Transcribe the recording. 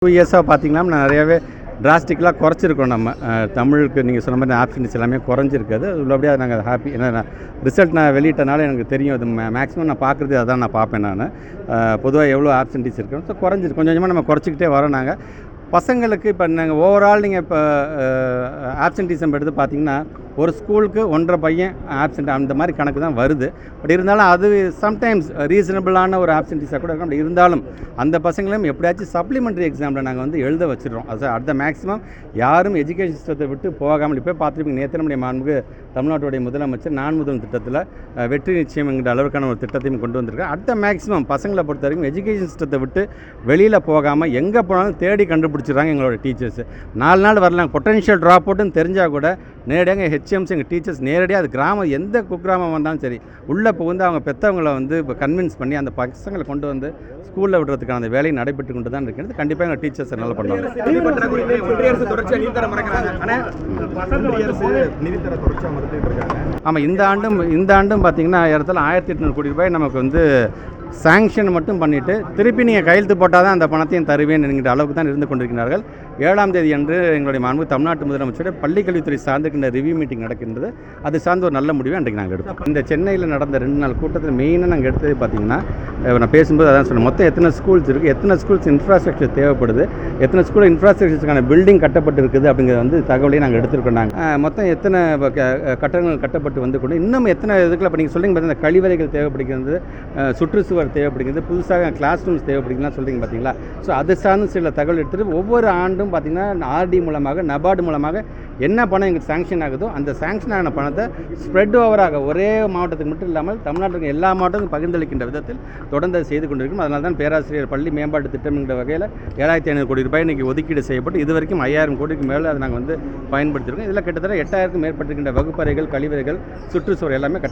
2 இயர்ஸாக பார்த்தீங்கன்னா நான் நிறையாவே டிராஸ்டிக்கலாக குறைச்சிருக்கோம். நம்ம தமிழுக்கு நீங்கள் சொன்ன மாதிரி ஆப்ஷன்ஸ் எல்லாமே குறைஞ்சிருக்காது. உள்ளபடியாக நாங்கள் ஹாப்பி. ஏன்னா ரிசல்ட் நான் வெளியிட்டனால எனக்கு தெரியும். அது மேக்ஸிமம் நான் பார்க்குறது அதான் நான் பார்ப்பேன். நான் பொதுவாக எவ்வளோ ஆப்சன்டீஸ் இருக்குன்னு குறைஞ்சிருக்கு. கொஞ்சம் கொஞ்சமாக நம்ம குறைச்சிக்கிட்டே வரோம். நாங்கள் பசங்களுக்கு இப்போ நாங்கள் ஓவரால் நீங்கள் இப்போ ஆப்சன்டீசம் எடுத்து பார்த்தீங்கன்னா ஒரு ஸ்கூலுக்கு 1.5 பையன் ஆப்சென்ட் அந்த மாதிரி கணக்கு தான் வருது. பட் இருந்தாலும் அது சம்டைம்ஸ் ரீசனபிளான ஒரு ஆப்சன்டீஸாக கூட இருக்கும். அப்படி இருந்தாலும் அந்த பசங்களையும் எப்படியாச்சும் சப்ளிமெண்ட்ரி எக்ஸாமில் நாங்கள் வந்து எழுத வச்சிடறோம். அது அடுத்த மேக்ஸிமம் யாரும் எஜுகேஷன் சிஸ்டத்தை விட்டு போகாமல் இப்போ பார்த்துருப்பீங்க. நேற்று நம்முடைய மாண்புக்கு தமிழ்நாட்டுடைய முதலமைச்சர் நான் முதல் திட்டத்தில் வெற்றி நிச்சயம் என்கிற அளவுக்கான ஒரு திட்டத்தையும் கொண்டு வந்திருக்கேன். அடுத்த மேக்ஸிமம் பசங்களை பொறுத்த வரைக்கும் எஜுகேஷன் சிஸ்டத்தை விட்டு வெளியில் போகாமல் எங்கே போனாலும் தேடி கண்டுபிடிச்சிடுறாங்க எங்களோட டீச்சர்ஸ். 4 நாள் வரலாம் பொட்டன்ஷியல் ட்ராப் அவுட்னு தெரிஞ்சால் கூட நேரடியாக ஹெச்எம்ஸ் எங்கள் டீச்சர்ஸ் நேரடியாக அது கிராமம் எந்த குக்கிராமம் வந்தாலும் சரி உள்ளே புகுந்து அவங்க பெற்றவங்களை வந்து இப்போ கன்வின்ஸ் பண்ணி அந்த பசங்களை கொண்டு வந்து ஸ்கூலில் விடுறதுக்கான அந்த வேலை நடைபெற்று கொண்டு தான் இருக்கிறது. கண்டிப்பாக எங்கள் டீச்சர்ஸ் நல்லா பண்ணுவாங்க. ஆமாம், இந்த ஆண்டும் பார்த்தீங்கன்னா இடத்துல 1800 கோடி ரூபாய் நமக்கு வந்து சாங்ஷன் மட்டும் பண்ணிவிட்டு திருப்பி நீங்கள் கையெழுத்து போட்டால் தான் அந்த பணத்தையும் தருவேன் என்கிற அளவுக்கு தான் இருந்து கொண்டிருக்கிறார்கள். 7ஆம் தேதி அன்று எங்களுடைய மாண்பு தமிழ்நாட்டு முதலமைச்சருடைய பள்ளிக்கல்வித்துறை சார்ந்திருக்கின்ற ரிவ்யூ மீட்டிங் நடக்கின்றது. அது சார்ந்த ஒரு நல்ல முடிவை அன்றைக்கு நாங்கள் எடுப்போம். இந்த சென்னையில் நடந்த 2 நாள் கூட்டத்தில் மெயினாக நாங்கள் எடுத்தது பார்த்தீங்கன்னா நான் பேசும்போது அதான் சொன்னேன். மொத்தம் எத்தனை ஸ்கூல்ஸ் இருக்குது, எத்தனை ஸ்கூல்ஸ் இன்ஃப்ராஸ்ட்ரக்சர் தேவைப்படுது, எத்தனை ஸ்கூல் இன்ஃப்ராஸ்ட்ரக்சருக்கான பில்டிங் கட்டப்பட்டு இருக்குது அப்படிங்கிறது வந்து தகவலையும் நாங்கள் எடுத்துருக்கோம். நாங்கள் மொத்தம் எத்தனை கட்டடங்கள் கட்டப்பட்டு வந்து கொண்டு இன்னும் எத்தனை இதுக்குள்ள இப்போ நீங்கள் சொல்லிங்க பார்த்தீங்கன்னா கழிவறைகள் தேவைப்படுகிறது, சுற்றுச்சுவர் தேவைப்படுகிறது, புதுசாக கிளாஸ் ரூம்ஸ் தேவைப்படுகிறதுலாம் சொல்கிறீங்க பார்த்தீங்களா. ஸோ அது சார்ந்து சில தகவல் எடுத்துகிட்டு ஒவ்வொரு ஆண்டும் பார்த்திங்கன்னா ஆர்டி மூலமாக நபார்டு மூலமாக என்ன பணம் எங்களுக்கு சேங்ஷன் ஆகுதோ அந்த சேங்ஷன் ஆன பணத்தை ஸ்ப்ரெட் ஓவராக ஒரே மாவட்டத்துக்கு மட்டும் இல்லாமல் தமிழ்நாட்டுக்கு எல்லா மாவட்டத்துக்கும் பகிர்ந்தளிக்கின்ற விதத்தில் தொடர்ந்து செய்து கொண்டிருக்கும். அதனால தான் பேராசிரியர் பள்ளி மேம்பாட்டு திட்டம் என்ற வகையில் 7500 கோடி ரூபாய் இன்றைக்கி ஒதுக்கீடு செய்யப்பட்டு இது வரைக்கும் 5000 கோடிக்கு மேலே அதை நாங்கள் வந்து பயன்படுத்தியிருக்கோம். இதில் கிட்டத்தட்ட 8000க்கும் மேற்பட்டிருக்கின்ற வகுப்பறைகள், கழிவறைகள், சுற்றுச்சுவர் எல்லாமே கட்ட